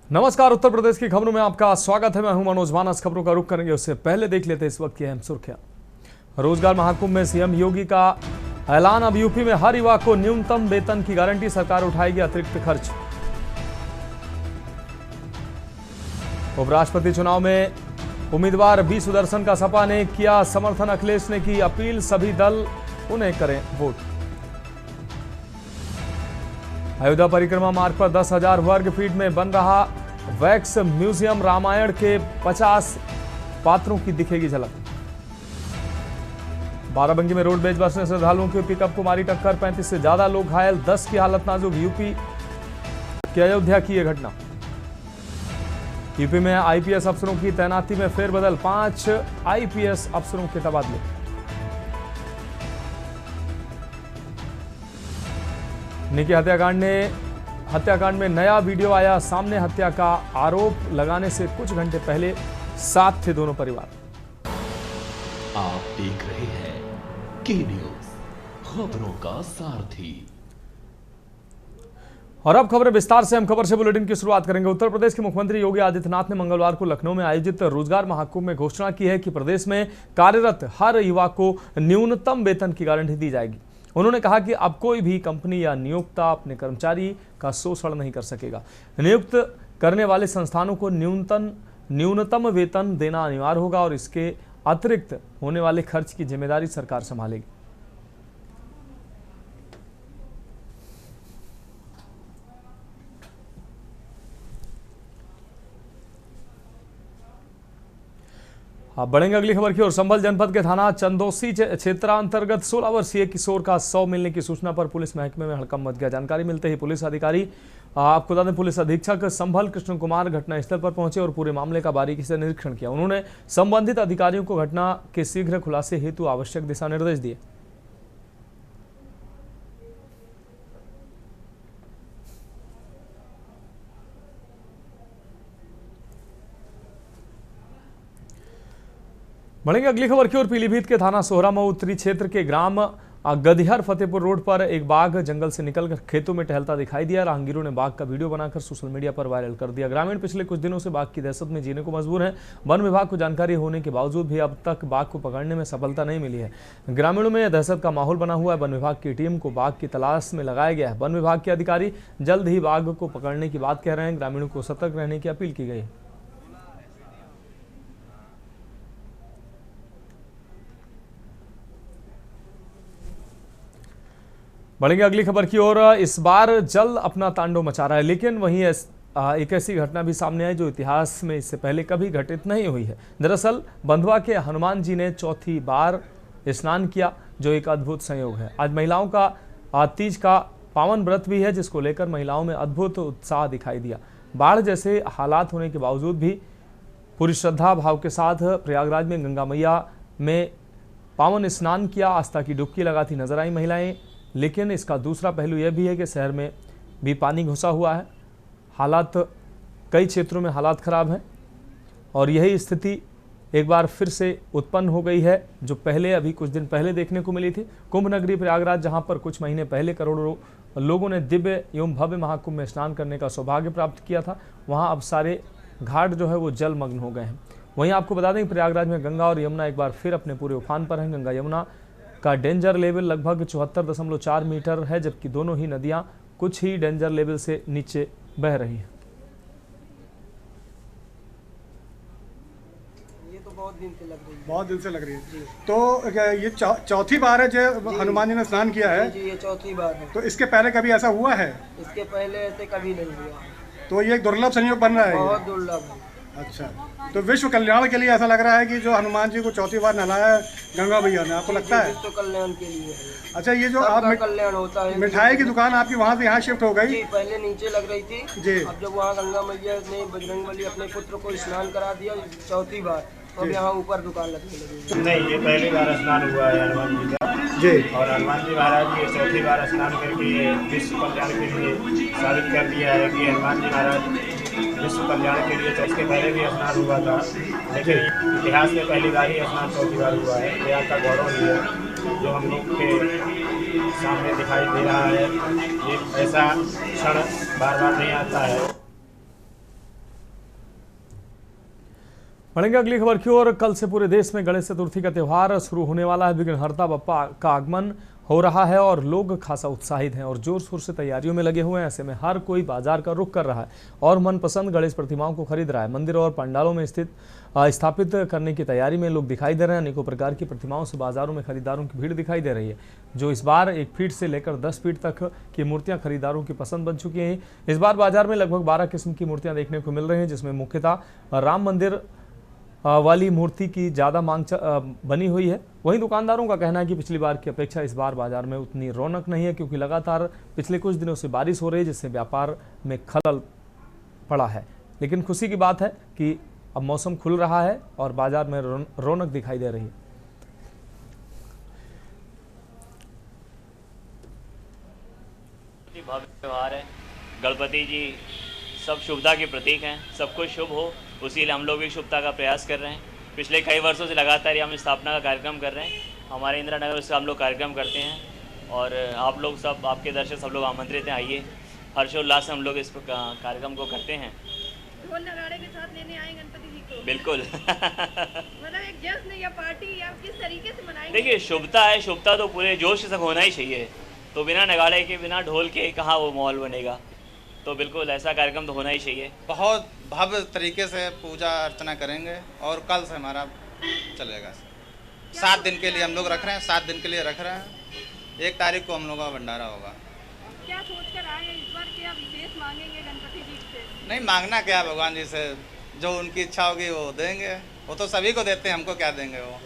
नमस्कार। उत्तर प्रदेश की खबरों में आपका स्वागत है। मैं हूं मनोज मानस। खबरों का रुख करेंगे उससे पहले देख लेते हैं इस वक्त की अहम सुर्खियां। रोजगार महाकुंभ में सीएम योगी का ऐलान। अब यूपी में हर युवा को न्यूनतम वेतन की गारंटी। सरकार उठाएगी अतिरिक्त खर्च। उपराष्ट्रपति चुनाव में उम्मीदवार बी सुदर्शन का सपा ने किया समर्थन। अखिलेश ने की अपील, सभी दल उन्हें करें वोट। अयोध्या परिक्रमा मार्ग पर 10,000 वर्ग फीट में बन रहा वैक्स म्यूजियम। रामायण के 50 पात्रों की दिखेगी झलक। बाराबंकी में रोडवेज बस ने श्रद्धालुओं की पिकअप को मारी टक्कर। 35 से ज्यादा लोग घायल, 10 की हालत नाजुक। यूपी की अयोध्या की यह घटना। यूपी में आईपीएस अफसरों की तैनाती में फेरबदल। 5 आईपीएस अफसरों के तबादले। निकी हत्याकांड में नया वीडियो आया सामने। हत्या का आरोप लगाने से कुछ घंटे पहले साथ थे दोनों परिवार। आप देख रहे हैं के न्यूज, खबरों का सारथी। और अब खबरें विस्तार से। हम खबर से बुलेटिन की शुरुआत करेंगे। उत्तर प्रदेश के मुख्यमंत्री योगी आदित्यनाथ ने मंगलवार को लखनऊ में आयोजित रोजगार महाकुंभ में घोषणा की है कि प्रदेश में कार्यरत हर युवा को न्यूनतम वेतन की गारंटी दी जाएगी। उन्होंने कहा कि अब कोई भी कंपनी या नियोक्ता अपने कर्मचारी का शोषण नहीं कर सकेगा। नियुक्त करने वाले संस्थानों को न्यूनतम वेतन देना अनिवार्य होगा और इसके अतिरिक्त होने वाले खर्च की जिम्मेदारी सरकार संभालेगी। अब बढ़ेंगे अगली खबर की ओर। संभल जनपद के थाना चंदोसी क्षेत्रांतर्गत 16 वर्षीय किशोर का शव मिलने की सूचना पर पुलिस महकमे में हड़कंप मच गया। जानकारी मिलते ही पुलिस अधिकारी, आपको बता दें, पुलिस अधीक्षक संभल कृष्ण कुमार घटनास्थल पर पहुंचे और पूरे मामले का बारीकी से निरीक्षण किया। उन्होंने संबंधित अधिकारियों को घटना के शीघ्र खुलासे हेतु आवश्यक दिशा निर्देश दिए। बढ़ेंगे अगली खबर की ओर। पीलीभीत के थाना सोहरामऊ उत्तरी क्षेत्र के ग्राम गदिहर फतेहपुर रोड पर एक बाघ जंगल से निकलकर खेतों में टहलता दिखाई दिया। राहगीरों ने बाघ का वीडियो बनाकर सोशल मीडिया पर वायरल कर दिया। ग्रामीण पिछले कुछ दिनों से बाघ की दहशत में जीने को मजबूर हैं। वन विभाग को जानकारी होने के बावजूद भी अब तक बाघ को पकड़ने में सफलता नहीं मिली है। ग्रामीणों में दहशत का माहौल बना हुआ है। वन विभाग की टीम को बाघ की तलाश में लगाया गया है। वन विभाग के अधिकारी जल्द ही बाघ को पकड़ने की बात कह रहे हैं। ग्रामीणों को सतर्क रहने की अपील की गई है। बढ़ेंगे अगली खबर की ओर। इस बार जल अपना तांडव मचा रहा है, लेकिन वहीं एक ऐसी घटना भी सामने आई जो इतिहास में इससे पहले कभी घटित नहीं हुई है। दरअसल बंधवा के हनुमान जी ने चौथी बार स्नान किया, जो एक अद्भुत संयोग है। आज महिलाओं का तीज का पावन व्रत भी है, जिसको लेकर महिलाओं में अद्भुत उत्साह दिखाई दिया। बाढ़ जैसे हालात होने के बावजूद भी पूरी श्रद्धा भाव के साथ प्रयागराज में गंगा मैया में पावन स्नान किया, आस्था की डुबकी लगाती नजर आई महिलाएं। लेकिन इसका दूसरा पहलू यह भी है कि शहर में भी पानी घुसा हुआ है। कई क्षेत्रों में हालात खराब हैं और यही स्थिति एक बार फिर से उत्पन्न हो गई है, जो अभी कुछ दिन पहले देखने को मिली थी। कुंभ नगरी प्रयागराज, जहां पर कुछ महीने पहले करोड़ों लोगों ने दिव्य एवं भव्य महाकुंभ में स्नान करने का सौभाग्य प्राप्त किया था, वहां अब सारे घाट जो है वो जलमग्न हो गए हैं। वहीं आपको बता दें कि प्रयागराज में गंगा और यमुना एक बार फिर अपने पूरे उफान पर हैं। गंगा यमुना का डेंजर लेवल लगभग 74.4 मीटर है, जबकि दोनों ही नदियां कुछ ही डेंजर लेवल से नीचे बह रही हैं। ये तो बहुत दिन से लग रही है। तो ये चौथी बार है जो हनुमान जी ने स्नान किया है? जी, ये चौथी बार है। तो इसके पहले कभी ऐसा हुआ है? इसके पहले ऐसे कभी नहीं हुआ। तो ये एक दुर्लभ संयोग बन रहा है। बहुत दुर्लभ है। अच्छा, तो विश्व कल्याण के लिए ऐसा लग रहा है कि जो हनुमान जी को चौथी बार नहलाया है गंगा मैया ने, आपको लगता है? विश्व कल्याण के लिए है। अच्छा, ये जो आप कल्याण होता है। मिठाई की दुकान आपकी वहाँ से यहाँ शिफ्ट हो गई? जी, पहले नीचे लग रही थी जी। अब जब वहाँ गंगा मैया ने बजरंगबली अपने पुत्र को स्नान करा दिया चौथी बार, अब यहाँ ऊपर दुकान लगने लगी। नहीं, ये पहली बार स्नान हुआ है हनुमान जी का जी, और हनुमान जी महाराज ये चौथी बार स्नान करके विश्व कल्याण के लिए साबित कर दिया है कि हनुमान जी महाराज विश्व कल्याण के लिए। इसके पहले भी स्नान हुआ था, लेकिन इतिहास में पहली बार ही स्नान चौथी बार हुआ है। प्रयाग का गौरव ही है जो हम लोग के सामने दिखाई दे रहा है। ये ऐसा क्षण बार बार नहीं आता है। बढ़ेंगे अगली खबर की ओर। कल से पूरे देश में गणेश चतुर्थी का त्यौहार शुरू होने वाला है। विघ्नहर्ता बप्पा का आगमन हो रहा है और लोग खासा उत्साहित हैं और जोर शोर से तैयारियों में लगे हुए हैं। ऐसे में हर कोई बाजार का रुख कर रहा है और मनपसंद गणेश प्रतिमाओं को खरीद रहा है। मंदिर और पंडालों में स्थापित करने की तैयारी में लोग दिखाई दे रहे हैं। अनेकों प्रकार की प्रतिमाओं से बाजारों में खरीदारों की भीड़ दिखाई दे रही है, जो इस बार 1 फीट से लेकर 10 फीट तक की मूर्तियां खरीदारों की पसंद बन चुकी हैं। इस बार बाजार में लगभग 12 किस्म की मूर्तियां देखने को मिल रही हैं, जिसमें मुख्यतः राम मंदिर वाली मूर्ति की ज़्यादा मांग बनी हुई है। वहीं दुकानदारों का कहना है कि पिछली बार की अपेक्षा इस बार बाजार में उतनी रौनक नहीं है, क्योंकि लगातार पिछले कुछ दिनों से बारिश हो रही है, जिससे व्यापार में खलल पड़ा है। लेकिन खुशी की बात है कि अब मौसम खुल रहा है और बाजार में रौनक दिखाई दे रही है। भव्य त्योहार है। गणपति जी सब शुभता के प्रतीक हैं। सब कुछ शुभ हो, उसी लिए हम लोग भी शुभता का प्रयास कर रहे हैं। पिछले कई वर्षों से लगातार हम स्थापना का कार्यक्रम कर रहे हैं। हमारे इंदिरा नगर से हम लोग कार्यक्रम करते हैं और आप लोग सब, आपके दर्शक सब लोग आमंत्रित हैं। आइए, हर्षोल्लास से हम लोग इस कार्यक्रम को करते हैं। ढोल नगाड़े के साथ लेने आए गणपति जी को। बिल्कुल। मतलब एक जश्न या पार्टी या किस तरीके से मनाएंगे? देखिए, शुभता है, शुभता तो पूरे जोश से होना ही चाहिए। तो बिना नगाड़े के, बिना ढोल के कहाँ वो माहौल बनेगा। तो बिल्कुल ऐसा कार्यक्रम तो होना ही चाहिए। बहुत भव्य तरीके से पूजा अर्चना करेंगे और कल से हमारा चलेगा। 7 दिन के लिए हम लोग रख रहे हैं, 7 दिन के लिए रख रहे हैं। 1 तारीख को हम लोग का भंडारा होगा। क्या सोच कर आए हैं इस बार? क्या विशेष मांगेंगे गणपति जी से? नहीं मांगना क्या, भगवान जी से जो उनकी इच्छा होगी वो देंगे। वो तो सभी को देते हैं, हमको क्या देंगे वो।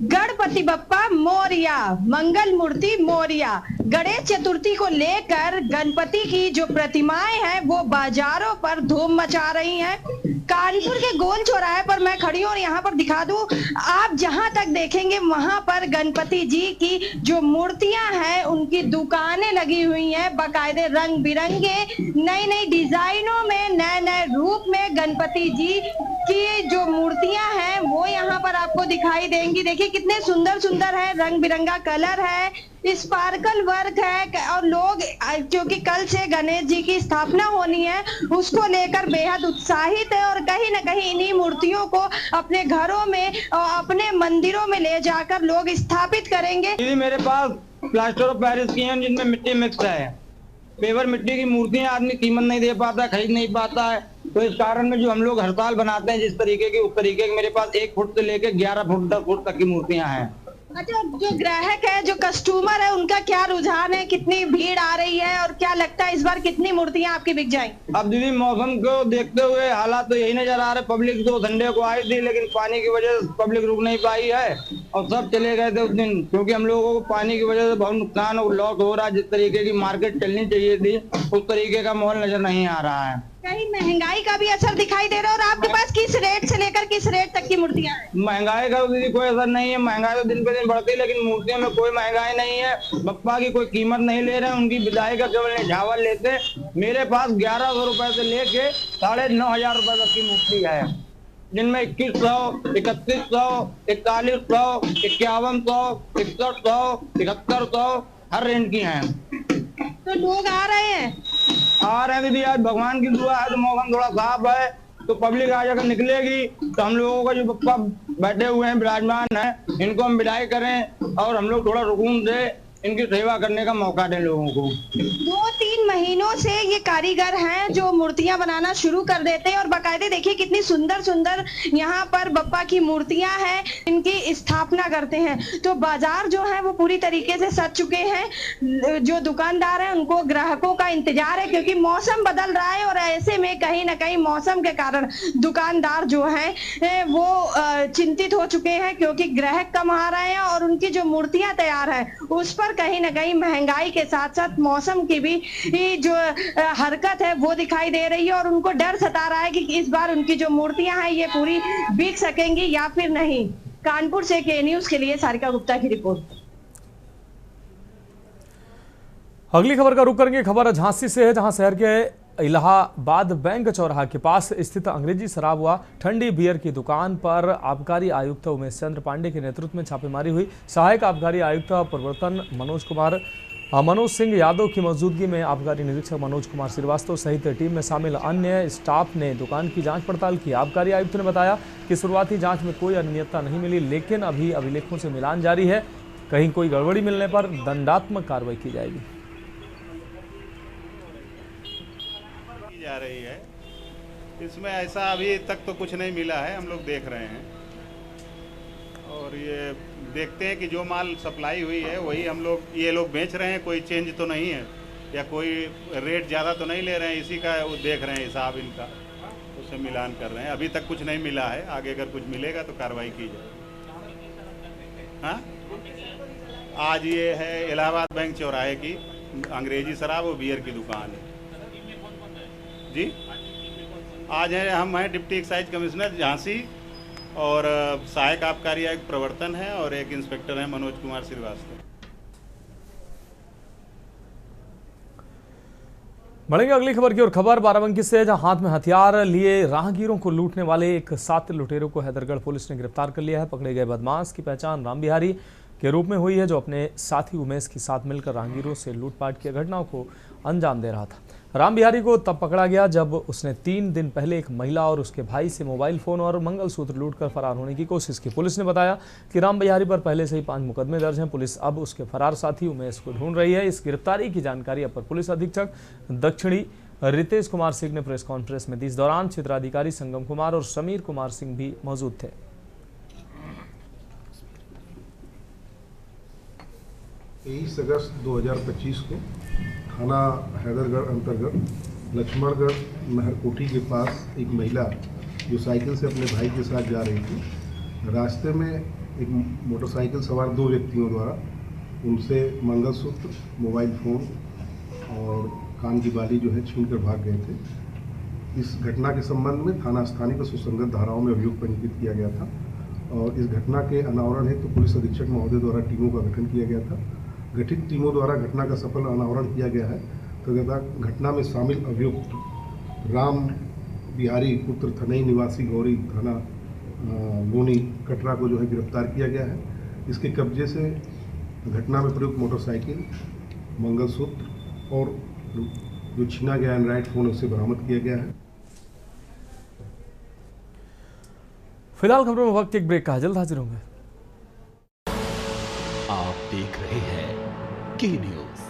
गणपति बप्पा मोरिया, मंगल मूर्ति मोरिया। गणेश चतुर्थी को लेकर गणपति की जो प्रतिमाएं हैं वो बाजारों पर धूम मचा रही हैं। कानपुर के गोल चौराहे पर मैं खड़ी हूँ और यहाँ पर दिखा दूं, आप जहाँ तक देखेंगे वहां पर गणपति जी की जो मूर्तियां हैं उनकी दुकानें लगी हुई हैं। बाकायदे रंग बिरंगे नई नई डिजाइनों में, नए नए रूप में गणपति जी की जो मूर्तियां हैं वो यहाँ पर आपको दिखाई देंगी। देखिए कितने सुंदर सुंदर है, रंग बिरंगा कलर है, स्पार्कल वर्क है और लोग, क्योंकि कल से गणेश जी की स्थापना होनी है, उसको लेकर बेहद उत्साहित है और कहीं न कहीं इन्हीं मूर्तियों को अपने घरों में और अपने मंदिरों में ले जाकर लोग स्थापित करेंगे। मेरे पास प्लास्टर ऑफ पेरिस की हैं जिनमें मिट्टी मिक्स है। पेवर मिट्टी की मूर्तियां आदमी कीमत नहीं दे पाता, खरीद नहीं पाता है, तो इस कारण में जो हम लोग हड़ताल बनाते हैं जिस तरीके की, उस तरीके की मेरे पास 1 फुट से लेकर 11 फुट 10 फुट तक की मूर्तियां हैं। अच्छा, जो ग्राहक है, जो कस्टमर है, उनका क्या रुझान है? कितनी भीड़ आ रही है और क्या लगता है इस बार कितनी मूर्तियां आपकी बिक जाएंगी? अब दीदी मौसम को देखते हुए हालात तो यही नजर आ रहे। पब्लिक तो संडे को आई थी, लेकिन पानी की वजह से पब्लिक रुक नहीं पाई है और सब चले गए थे उस दिन, क्योंकि हम लोगों को पानी की वजह से बहुत नुकसान और लॉस हो रहा है। जिस तरीके की मार्केट चलनी चाहिए थी उस तरीके का माहौल नजर नहीं आ रहा है। कहीं महंगाई का भी असर दिखाई दे रहा है? और आपके पास किस रेट से लेकर किस रेट तक की मूर्तियां हैं? महंगाई का दीदी कोई असर नहीं है। महंगाई तो दिन पे दिन बढ़ती है, लेकिन मूर्तियों में कोई महंगाई नहीं है। बप्पा की कोई कीमत नहीं ले रहे हैं, उनकी विदाई का केवल निझावर लेते। मेरे पास 1100 रुपए से लेके 9,500 रुपए तक की मूर्ति है, जिनमें 2100, 3100, 4100, 5100, 6100, 7100 हर रेंज की हैं। तो लोग आ रहे हैं दीदी। आज भगवान की दुआ है तो मौसम थोड़ा साफ है, तो पब्लिक आज अगर निकलेगी तो हम लोगों का जो बप्पा बैठे हुए हैं, विराजमान है, इनको हम विदाई करें और हम लोग थोड़ा सुकून दे, इनकी सेवा करने का मौका दें लोगों को। 2-3 महीनों से ये कारीगर हैं जो मूर्तियां बनाना शुरू कर देते हैं और बाकायदे देखिए कितनी सुंदर सुंदर यहाँ पर बप्पा की मूर्तियां हैं, इनकी स्थापना करते हैं। तो बाजार जो है वो पूरी तरीके से सज चुके हैं। जो दुकानदार हैं उनको ग्राहकों का इंतजार है, क्योंकि मौसम बदल रहा है और ऐसे में कहीं ना कहीं मौसम के कारण दुकानदार जो है वो चिंतित हो चुके हैं, क्योंकि ग्राहक कम आ रहे हैं और उनकी जो मूर्तियां तैयार है उस पर कहीं ना कहीं महंगाई के साथ साथ मौसम की भी जो हरकत है वो दिखाई दे रही है और उनको डर सता रहा है कि इस बार उनकी जो मूर्तियां हैं ये पूरी बिक सकेंगी या फिर नहीं। कानपुर से के न्यूज के लिए सारिका गुप्ता की रिपोर्ट। अगली खबर का रुख करेंगे। खबर झांसी से है, जहां शहर के इलाहाबाद बैंक चौराहा के पास स्थित अंग्रेजी शराब व ठंडी बियर की दुकान पर आबकारी आयुक्त उमेश चंद्र पांडे के नेतृत्व में छापेमारी हुई। सहायक आबकारी आयुक्त प्रवर्तन मनोज कुमार मनोज सिंह यादव की मौजूदगी में आबकारी निरीक्षक मनोज कुमार श्रीवास्तव सहित टीम में शामिल अन्य स्टाफ ने दुकान की जांच पड़ताल की। आबकारी आयुक्त ने बताया कि शुरुआती जांच में कोई अनियमितता नहीं मिली, लेकिन अभी अभिलेखों से मिलान जारी है। कहीं कोई गड़बड़ी मिलने पर दंडात्मक कार्रवाई की जाएगी। जा रही है, इसमें ऐसा अभी तक तो कुछ नहीं मिला है, हम लोग देख रहे हैं और ये देखते हैं कि जो माल सप्लाई हुई है वही ये लोग बेच रहे हैं, कोई चेंज तो नहीं है या कोई रेट ज़्यादा तो नहीं ले रहे हैं, इसी का वो देख रहे हैं हिसाब इनका, उससे मिलान कर रहे हैं। अभी तक कुछ नहीं मिला है, आगे अगर कुछ मिलेगा तो कार्रवाई की जाए। हाँ, आज ये है इलाहाबाद बैंक चौराहे की अंग्रेजी शराब और बियर की दुकान है जी। आज है हम हैं डिप्टी एक्साइज कमिश्नर झांसी और सहायक आबकारी आयुक्त प्रवर्तन है और एक इंस्पेक्टर है मनोज कुमार श्रीवास्तव। बढ़ेंगे अगली खबर की ओर। खबर बाराबंकी से, जहां हाथ में हथियार लिए राहगीरों को लूटने वाले एक 7 लुटेरों को हैदरगढ़ पुलिस ने गिरफ्तार कर लिया है। पकड़े गए बदमाश की पहचान राम बिहारी के रूप में हुई है, जो अपने साथी उमेश के साथ मिलकर राहगीरों से लूटपाट की घटनाओं को अंजाम दे रहा था। राम बिहारी को तब पकड़ा गया जब उसने 3 दिन पहले एक महिला और उसके भाई से मोबाइल फोन और मंगलसूत्र लूटकर फरार होने की कोशिश की। पुलिस ने बताया कि राम बिहारी पर पहले से ही 5 मुकदमे दर्ज हैं। पुलिस अब उसके फरार साथी उमेश को ढूंढ रही है। इस गिरफ्तारी की जानकारी अपर पुलिस अधीक्षक दक्षिणी रितेश कुमार सिंह ने प्रेस कॉन्फ्रेंस में दी। इस दौरान क्षेत्राधिकारी संगम कुमार और समीर कुमार सिंह भी मौजूद थे। 23 अगस्त 2025 को थाना हैदरगढ़ अंतर्गत लक्ष्मणगढ़ नहरकोठी के पास एक महिला जो साइकिल से अपने भाई के साथ जा रही थी, रास्ते में एक मोटरसाइकिल सवार 2 व्यक्तियों द्वारा उनसे मंगलसूत्र, मोबाइल फ़ोन और कान की बाली जो है छीन कर भाग गए थे। इस घटना के संबंध में थाना स्थानीय को सुसंगत धाराओं में अभियोग पंजीकृत किया गया था और इस घटना के अनावरण हेतु तो पुलिस अधीक्षक महोदय द्वारा टीमों का गठन किया गया था। गठित टीमों द्वारा घटना का सफल अनावरण किया गया है तथा घटना में शामिल अभियुक्त राम बिहारी पुत्र थनई निवासी गौरी थाना लोनी कटरा को जो है गिरफ्तार किया गया है। इसके कब्जे से घटना में प्रयुक्त मोटरसाइकिल, मंगलसूत्र और जो छीना गया एंड्राइड फ़ोन उसे बरामद किया गया है। फिलहाल खबरों में वक्त एक ब्रेक का, जल्द हाजिर होंगे। आप देख रहे हैं के न्यूज़,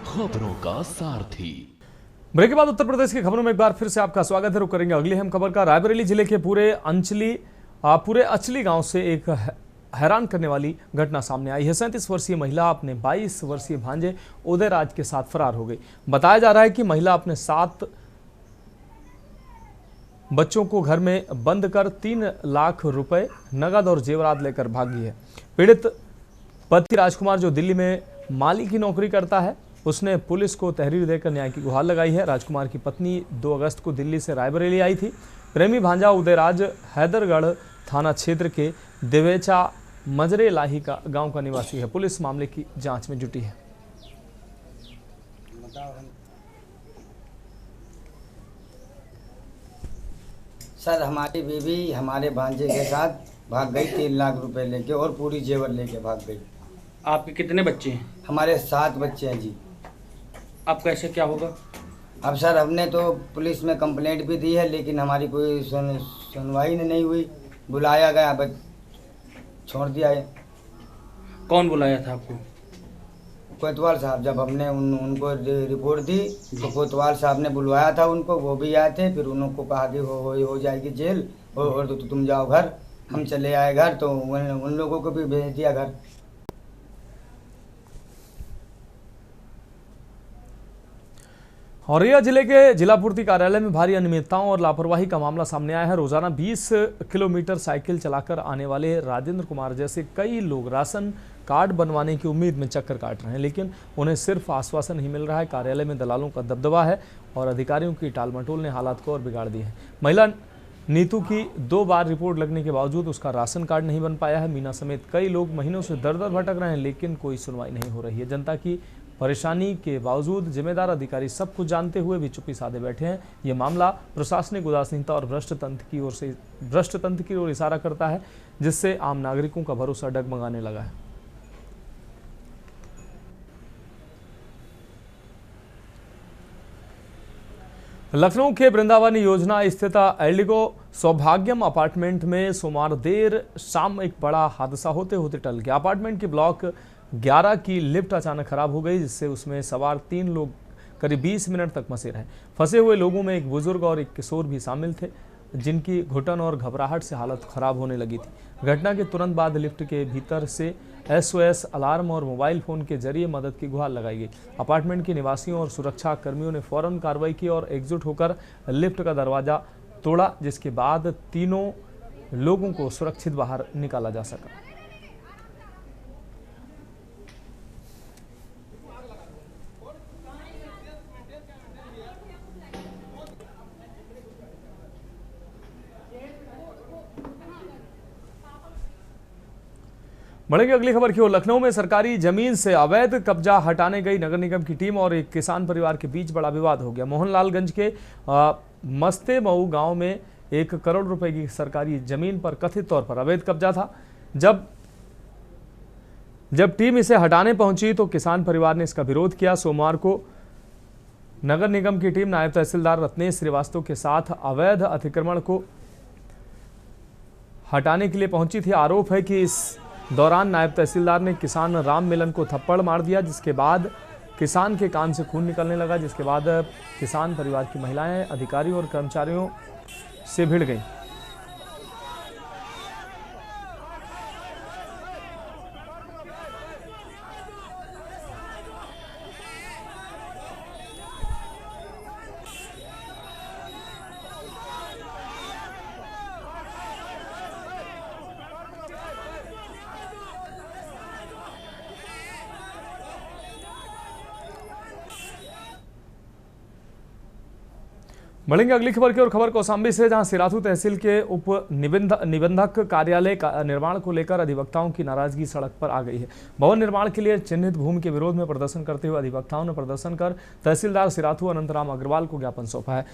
खबरों का सारथी। ब्रेक के बाद उत्तर प्रदेश की खबरों में एक बार फिर से आपका स्वागत है। रुक करेंगे अगली अहम खबर का। रायबरेली जिले के पूरे अचली गांव से एक हैरान करने वाली घटना सामने आई है। 37 वर्षीय महिला अपने 22 वर्षीय भांजे उदयराज के साथ फरार हो गई। बताया जा रहा है कि महिला अपने 7 बच्चों को घर में बंद कर 3 लाख रुपए नगद और जेवरात लेकर भागी है। पीड़ित पति राजकुमार, जो दिल्ली में माली की नौकरी करता है, उसने पुलिस को तहरीर देकर न्याय की गुहार लगाई है। राजकुमार की पत्नी 2 अगस्त को दिल्ली से रायबरेली आई थी। प्रेमी भांजा उदयराज हैदरगढ़ थाना क्षेत्र के देवेचा मजरे लाही का गांव का निवासी है। पुलिस मामले की जांच में जुटी है। सर, हमारी बीवी हमारे भांजे के साथ भाग गई, 3 लाख रुपए लेके और पूरी जेवर लेके भाग गई। आपके कितने बच्चे हैं? हमारे 7 बच्चे हैं जी। अब कैसे क्या होगा? अब सर, हमने तो पुलिस में कंप्लेंट भी दी है, लेकिन हमारी कोई सुनवाई नहीं हुई। बुलाया गया, बस छोड़ दिया है। कौन बुलाया था आपको? कोतवाल साहब। जब हमने उनको रिपोर्ट दी तो कोतवाल साहब ने बुलवाया था उनको, वो भी आए थे। फिर उनको कहा कि हो जाएगी जेल और तो तुम जाओ घर। हम चले आए घर, तो उन लोगों को भी भेज दिया घर। औरैया जिले के जिला पूर्ति कार्यालय में भारी अनियमितताओं और लापरवाही का मामला सामने आया है। रोजाना 20 किलोमीटर साइकिल चलाकर आने वाले राजेंद्र कुमार जैसे कई लोग राशन कार्ड बनवाने की उम्मीद में चक्कर काट रहे हैं, लेकिन उन्हें सिर्फ आश्वासन ही मिल रहा है। कार्यालय में दलालों का दबदबा है और अधिकारियों की टालमटोल ने हालात को और बिगाड़ दिए हैं। महिला नीतू की 2 बार रिपोर्ट लगने के बावजूद उसका राशन कार्ड नहीं बन पाया है। मीना समेत कई लोग महीनों से दर-दर भटक रहे हैं, लेकिन कोई सुनवाई नहीं हो रही है। जनता की परेशानी के बावजूद जिम्मेदार अधिकारी सब कुछ जानते हुए भी चुप्पी साधे बैठे हैं। ये मामला प्रशासनिक उदासीनता और भ्रष्ट तंत्र की ओर इशारा करता है, जिससे आम नागरिकों का भरोसा डगमगाने लगा है। लखनऊ के वृंदावन योजना स्थित एल्डिगो सौभाग्यम अपार्टमेंट में सोमवार देर शाम एक बड़ा हादसा होते होते टल गया। अपार्टमेंट की ब्लॉक 11 की लिफ्ट अचानक खराब हो गई, जिससे उसमें सवार 3 लोग करीब 20 मिनट तक फंसे रहे। फंसे हुए लोगों में एक बुजुर्ग और एक किशोर भी शामिल थे, जिनकी घुटन और घबराहट से हालत खराब होने लगी थी। घटना के तुरंत बाद लिफ्ट के भीतर से SOS अलार्म और मोबाइल फोन के जरिए मदद की गुहार लगाई गई। अपार्टमेंट के निवासियों और सुरक्षा कर्मियों ने फौरन कार्रवाई की और एकजुट होकर लिफ्ट का दरवाजा तोड़ा, जिसके बाद तीनों लोगों को सुरक्षित बाहर निकाला जा सका। बढ़ेंगे अगली खबर की ओर। लखनऊ में सरकारी जमीन से अवैध कब्जा हटाने गई नगर निगम की टीम और एक किसान परिवार के बीच बड़ा विवाद हो गया। मोहनलालगंज के मस्ते मऊ गांव में 1 करोड़ रुपए की सरकारी जमीन पर कथित तौर पर अवैध कब्जा था। जब टीम इसे हटाने पहुंची तो किसान परिवार ने इसका विरोध किया। सोमवार को नगर निगम की टीम नायब तहसीलदार रत्नेश श्रीवास्तव के साथ अवैध अतिक्रमण को हटाने के लिए पहुंची थी। आरोप है कि इस दौरान नायब तहसीलदार ने किसान राम मिलन को थप्पड़ मार दिया, जिसके बाद किसान के कान से खून निकलने लगा, जिसके बाद किसान परिवार की महिलाएं अधिकारियों और कर्मचारियों से भिड़ गईं। बढ़ेंगे अगली खबर की और खबर कौशाम्बी से, जहां सिराथू तहसील के उप निबंधक कार्यालय का निर्माण को लेकर अधिवक्ताओं की नाराजगी सड़क पर आ गई है। भवन निर्माण के लिए चिन्हित भूमि के विरोध में प्रदर्शन करते हुए अधिवक्ताओं ने प्रदर्शन कर तहसीलदार सिराथू अनंतराम अग्रवाल को ज्ञापन सौंपा है।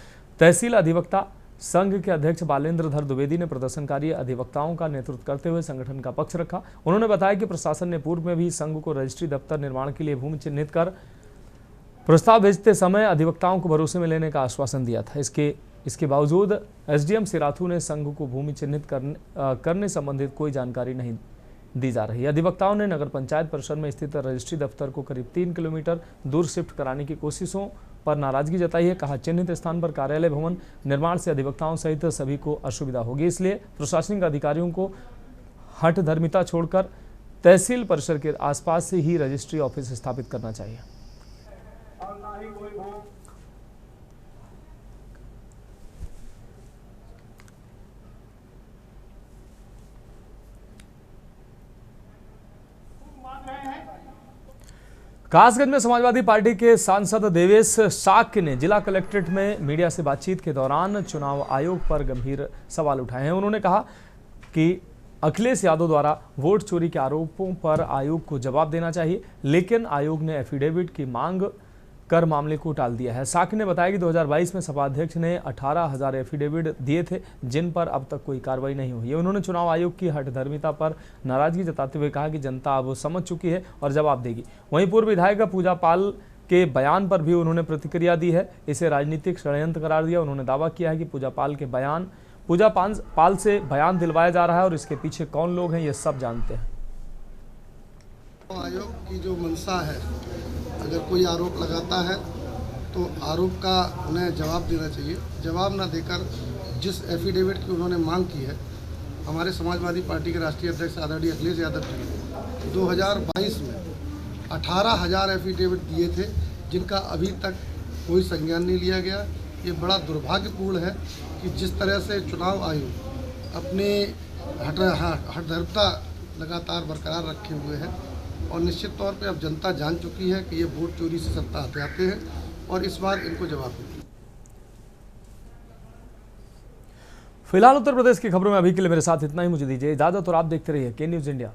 तहसील अधिवक्ता संघ के अध्यक्ष बालेंद्र धर द्विवेदी ने प्रदर्शनकारी अधिवक्ताओं का नेतृत्व करते हुए संगठन का पक्ष रखा। उन्होंने बताया कि प्रशासन ने पूर्व में भी संघ को रजिस्ट्री दफ्तर निर्माण के लिए भूमि चिन्हित कर प्रस्ताव भेजते समय अधिवक्ताओं को भरोसे में लेने का आश्वासन दिया था। इसके बावजूद SDM सिराथू ने संघ को भूमि चिन्हित करने संबंधित कोई जानकारी नहीं दी जा रही। अधिवक्ताओं ने नगर पंचायत परिसर में स्थित रजिस्ट्री दफ्तर को करीब 3 किलोमीटर दूर शिफ्ट कराने की कोशिशों पर नाराजगी जताई है। कहा, चिन्हित स्थान पर कार्यालय भवन निर्माण से अधिवक्ताओं सहित सभी को असुविधा होगी, इसलिए प्रशासनिक अधिकारियों को हठधर्मिता छोड़कर तहसील परिसर के आसपास से ही रजिस्ट्री ऑफिस स्थापित करना चाहिए। कासगंज में समाजवादी पार्टी के सांसद देवेश शाक्य ने जिला कलेक्ट्रेट में मीडिया से बातचीत के दौरान चुनाव आयोग पर गंभीर सवाल उठाए हैं। उन्होंने कहा कि अखिलेश यादव द्वारा वोट चोरी के आरोपों पर आयोग को जवाब देना चाहिए, लेकिन आयोग ने एफिडेविट की मांग कर मामले को टाल दिया है। साक्य ने बताया कि 2022 में सपा अध्यक्ष ने 18,000 एफिडेविट दिए थे, जिन पर अब तक कोई कार्रवाई नहीं हुई है। उन्होंने चुनाव आयोग की हठधर्मिता पर नाराजगी जताते हुए कहा कि जनता अब समझ चुकी है और जवाब देगी। वहीं पूर्व विधायक पूजा पाल के बयान पर भी उन्होंने प्रतिक्रिया दी है, इसे राजनीतिक षड्यंत्र करार दिया। उन्होंने दावा किया है कि पूजा पाल से बयान दिलवाया जा रहा है और इसके पीछे कौन लोग हैं ये सब जानते हैं। आयोग की जो मंशा है, अगर कोई आरोप लगाता है तो आरोप का उन्हें जवाब देना चाहिए। जवाब न देकर जिस एफिडेविट की उन्होंने मांग की है, हमारे समाजवादी पार्टी के राष्ट्रीय अध्यक्ष आदरणीय अखिलेश यादव जी ने 2022 में 18,000 एफिडेविट दिए थे, जिनका अभी तक कोई संज्ञान नहीं लिया गया। ये बड़ा दुर्भाग्यपूर्ण है कि जिस तरह से चुनाव आयोग अपने हठधर्मिता लगातार बरकरार रखे हुए है और निश्चित तौर पे अब जनता जान चुकी है कि ये वोट चोरी से सत्ता हथियाते हैं और इस बार इनको जवाब देंगे। फिलहाल उत्तर प्रदेश की खबरों में अभी के लिए मेरे साथ इतना ही। मुझे दीजिए इजाजत और आप देखते रहिए के न्यूज़ इंडिया।